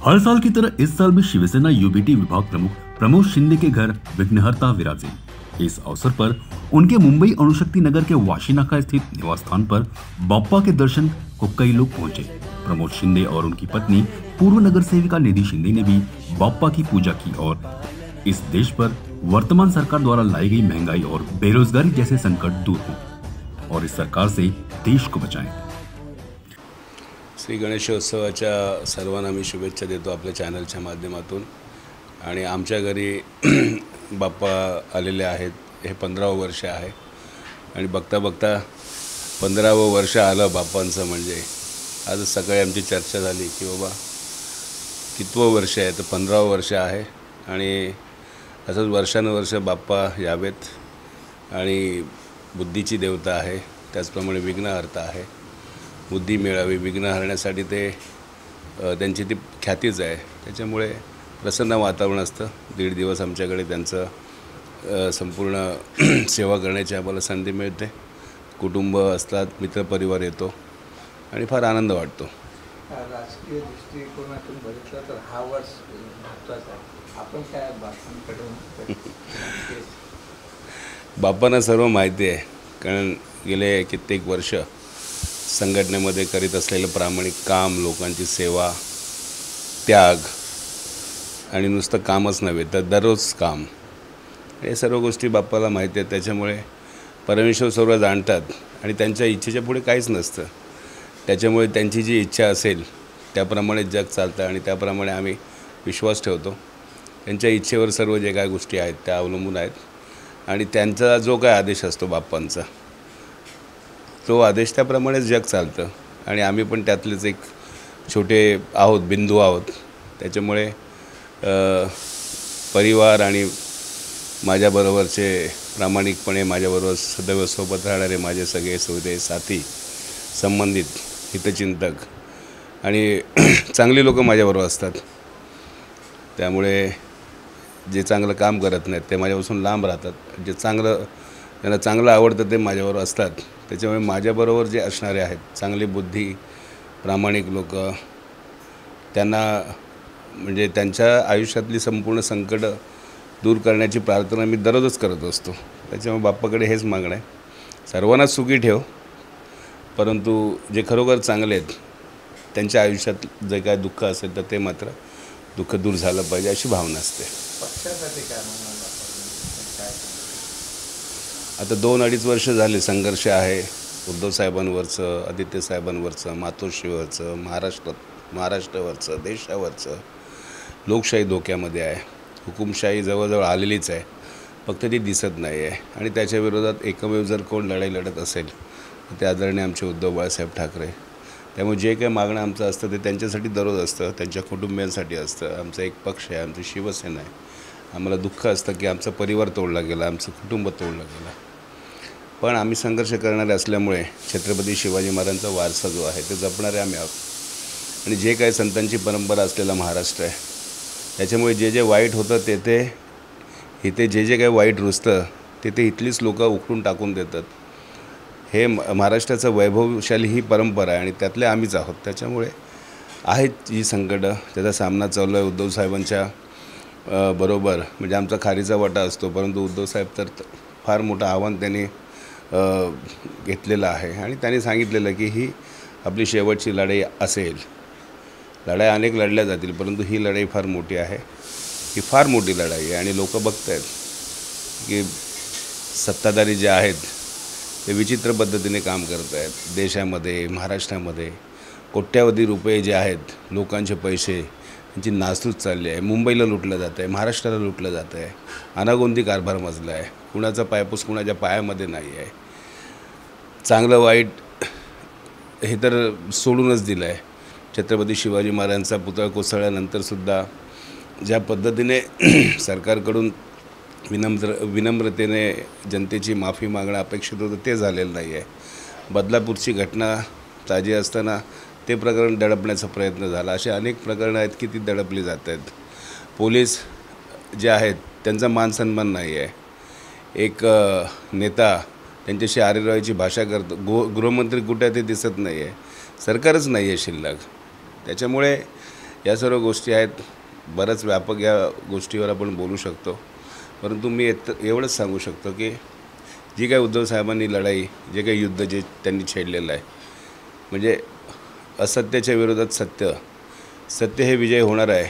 हर साल की तरह इस साल भी शिवसेना यूबीटी विभाग प्रमुख प्रमोद शिंदे के घर विघ्नहर्ता विराजे। इस अवसर पर उनके मुंबई अणुशक्ति नगर के वाशीनाका स्थित निवास स्थान पर बाप्पा के दर्शन को कई लोग पहुंचे। प्रमोद शिंदे और उनकी पत्नी पूर्व नगर सेविका निधि शिंदे ने भी बाप्पा की पूजा की और इस देश पर वर्तमान सरकार द्वारा लाई गई महंगाई और बेरोजगारी जैसे संकट दूर हों और इस सरकार से देश को बचाएं। श्री गणेशोत्सवाच्या सर्वांना मी शुभेच्छा देतो आपल्या चॅनलच्या माध्यमातून। आणि आमच्या घरी बाप्पा आलेले आहेत। हे 15वं वर्ष आहे आणि बघता बघता 15वं वर्ष आलं बाप्पांचं। म्हणजे आज सकाळी आमची चर्चा झाली की बाबा कितवं वर्ष आहे, तर 15वं वर्ष आहे आणि असंच वर्षानुवर्ष बाप्पा यावेत। आणि बुद्धीची देवता आहे, त्याचप्रमाणे विघ्नहर्ता आहे। बुद्धी मिळावी, विघ्न हरण्यासाठी ते त्यांची ती ख्यातीच आहे। त्याच्यामुळे प्रसन्न वातावरण असतं। 1.5 दिवस आमच्याकडे त्यांचं संपूर्ण सेवा करण्याची आम्हाला संधी मिळते। कुटुंब असतात, मित्रपरिवार येतो आणि फार आनंद वाटतो। राजकीय दृष्टिकोनातून बघितलं तर हा वर्ष महत्त्वाचा आहे। आपण काय बाप्पांकडून बाप्पांना सर्व माहिती आहे, कारण गेले कित्येक वर्ष संघटनेमध्ये करीत असलेलं प्रामाणिक काम, लोकांची सेवा, त्याग आणि नुसतं कामच नव्हे तर दररोज काम, हे सर्व गोष्टी बाप्पाला माहिती आहेत। त्याच्यामुळे परमेश्वर सर्व जाणतात आणि त्यांच्या इच्छेच्या पुढे काहीच नसतं। त्याच्यामुळे त्यांची जी इच्छा असेल त्याप्रमाणे जग चालतं आणि त्याप्रमाणे आम्ही विश्वास ठेवतो। त्यांच्या इच्छेवर सर्व जे काय गोष्टी आहेत त्या अवलंबून आहेत आणि त्यांचा जो काय आदेश असतो बाप्पांचा, तो आदेश त्याप्रमाणेच जग चालतं आणि आम्ही पण त्यातलेच एक छोटे आहोत, बिंदू आहोत। त्याच्यामुळे परिवार आणि माझ्याबरोबरचे प्रामाणिकपणे माझ्याबरोबर सदैव सोबत राहणारे माझे सगळे सोयरे, साथी, संबंधित, हितचिंतक आणि चांगली लोक माझ्याबरोबर असतात। त्यामुळे जे चांगलं काम करत नाहीत ते माझ्यापासून लांब राहतात। जे त्यांना चांगलं आवडतं ते माझ्याबरोबर असतात। त्याच्यामुळे माझ्याबरोबर जे असणारे आहेत चांगली बुद्धी, प्रामाणिक लोक, त्यांना म्हणजे त्यांच्या आयुष्यातली संपूर्ण संकट दूर करण्याची प्रार्थना मी दररोजच करत असतो। त्याच्यामुळे बाप्पाकडे हेच मागणं आहे, सर्वांना सुखी ठेव, परंतु जे खरोखर चांगले आहेत त्यांच्या आयुष्यात जे काय दुःख असेल तर ते मात्र दुःख दूर झालं पाहिजे अशी भावना असते। पक्षासाठी काय म्हणाल? आता 2-2.5 वर्ष झाले संघर्ष आहे। उद्धव साहेबांवरचं, आदित्य साहेबांवरचं, मातोश्रीवरचं, महाराष्ट्रावरचं, देशावरचं। लोकशाही धोक्यामध्ये आहे, हुकुमशाही जवळजवळ आलेलीच आहे, फक्त ती दिसत नाही आहे। आणि त्याच्या विरोधात एकमेव जर कोण लढाई लढत असेल तर ते आदरणीय आमचे उद्धव बाळासाहेब ठाकरे। त्यामुळे जे काही मागणं आमचं असतं ते त्यांच्यासाठी दररोज असतं, त्यांच्या कुटुंबियांसाठी असतं। आमचा एक पक्ष आहे, आमची शिवसेना आहे। आम्हाला दुःख असतं की आमचा परिवार तोडला गेला, आमचं कुटुंब तोडलं गेलं, पण आम्ही संघर्ष करणारे असल्यामुळे छत्रपती शिवाजी महाराजांचा वारसा जो आहे ते जपणारे आम्ही आहोत। आणि जे काही संतांची परंपरा असलेला महाराष्ट्र आहे, त्याच्यामुळे जे जे वाईट होतं इथे जे काही वाईट रुजतं ते इथलीच लोक उखडून टाकून देतात। हे महाराष्ट्राचं वैभवशाली ही परंपरा आहे आणि त्यातले आम्हीच आहोत। त्याच्यामुळे आहेत ही संकटं, त्याचा सामना चालू आहे उद्धव साहेबांच्या बरोबर। म्हणजे आमचा खारीचा वाटा असतो, परंतु उद्धव साहेब तर फार मोठं आव्हान त्यांनी घेतलेलं आहे आणि त्यांनी सांगितलेलं की ही आपली शेवटची लढाई असेल। लढाई अनेक लढल्या जातील, परंतु ही लढाई फार मोठी आहे, ही फार मोठी लढाई आहे। आणि लोक बघत आहेत की सत्ताधारी जे आहेत ते विचित्र पद्धतीने काम करत आहेत। देशामध्ये, महाराष्ट्रामध्ये कोट्यावधी रुपये जे आहेत, लोकांचे पैसे, त्यांची नासधूस चालली आहे। मुंबईला लुटलं जातं आहे, महाराष्ट्राला लुटलं जातं आहे, अनागोंदी कारभार मजला आहे। कुणाचा पायपूस कुणाच्या पायामध्ये नाही आहे। चांगलं वाईट हे तर सोडूनच दिलं आहे। छत्रपती शिवाजी महाराजांचा पुतळा कोसळल्यानंतरसुद्धा ज्या पद्धतीने सरकारकडून विनम्रतेने जनतेची माफी मागणं अपेक्षित होतं ते झालेलं नाही आहे। बदलापूरची घटना ताजी असताना ते प्रकरण दडपण्याचा प्रयत्न झाला। असे अनेक प्रकरणं आहेत की ती दडपली जात आहेत। पोलीस जे आहेत त्यांचा मानसन्मान नाही आहे। एक नेता त्यांच्याशी आरेरावीची भाषा करतो, गृहमंत्री कुठे ते दिसत नाही आहे, सरकारच नाही आहे शिल्लक। त्याच्यामुळे या सर्व गोष्टी आहेत. बरंच व्यापक या गोष्टीवर आपण बोलू शकतो, परंतु मी एवढंच सांगू शकतो की जी काही उद्धव साहेबांनी लढाई, जे काही युद्ध जे त्यांनी छेडलेलं आहे, म्हणजे असत्याच्या विरोधात सत्य हे विजय होणार आहे.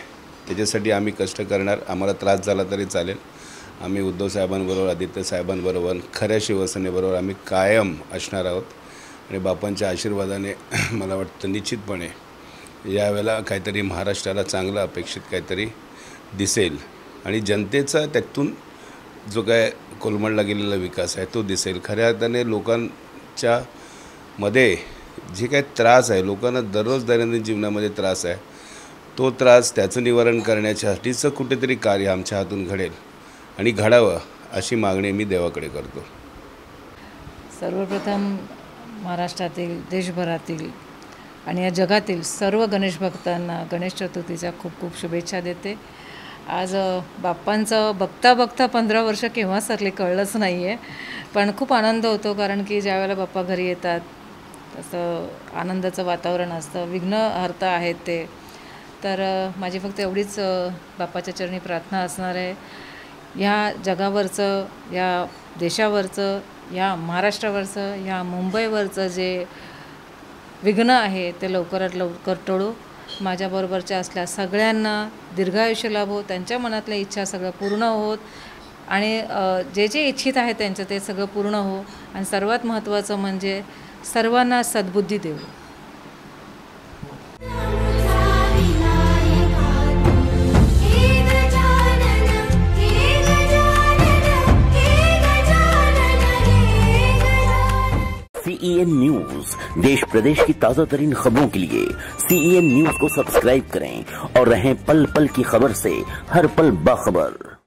त्याच्यासाठी आम्ही कष्ट करणार. आम्हाला त्रास झाला तरी चालेल. आम्ही उद्धव साहेबांबरोबर, आदित्य साहेबांबरोबर, खऱ्या शिवसेनेबरोबर आम्ही कायम असणार आहोत. आणि बापांच्या आशीर्वादाने मला वाटतं निश्चितपणे यावेळेला काहीतरी महाराष्ट्राला चांगलं अपेक्षित काहीतरी दिसेल आणि जनतेचा त्यातून जो काय कोलमडला गेलेला विकास आहे तो दिसेल. खऱ्या अर्थाने लोकांच्या मध्ये जे काही त्रास आहे, लोकांना दररोज दैनंदिन जीवनामध्ये त्रास आहे, तो त्रास त्याचं निवारण करण्यासाठीचं कुठेतरी कार्य आमच्या हातून घडेल आणि घडावं अशी मागणी मी देवाकडे करतो. सर्वप्रथम महाराष्ट्रातील, देशभरातील आणि या जगातील सर्व गणेश भक्तांना गणेश चतुर्थीच्या खूप खूप शुभेच्छा देते. आज बाप्पांचं बघता बघता 15 वर्ष केव्हा सरले कळलंच नाही आहे, पण खूप आनंद होतो. कारण की ज्यावेळेला बाप्पा घरी येतात तसं आनंदाचं वातावरण असतं. विघ्नहर्ता आहेत ते. तर माझी फक्त एवढीच बाप्पाच्या चरणी प्रार्थना असणार आहे, ह्या जगावरचं, या देशावरचं, या महाराष्ट्रावरचं, या मुंबईवरचं जे विघ्न आहे ते लवकरात लवकर टळो. माझ्याबरोबरच्या असल्या सगळ्यांना दीर्घायुष्य लाभो, त्यांच्या मनातल्या इच्छा सगळं पूर्ण होत आणि जे जे इच्छित आहे त्यांचं ते सगळं पूर्ण हो. आणि सर्वात महत्त्वाचं म्हणजे सर्वांना सद्बुद्धी देऊ. CEN न्यूज, देश प्रदेश की ताजा तरीन खबरों के लिए CEN न्यूज को सब्सक्राइब करें और रहें पल पल की खबर से हर पल बाखबर.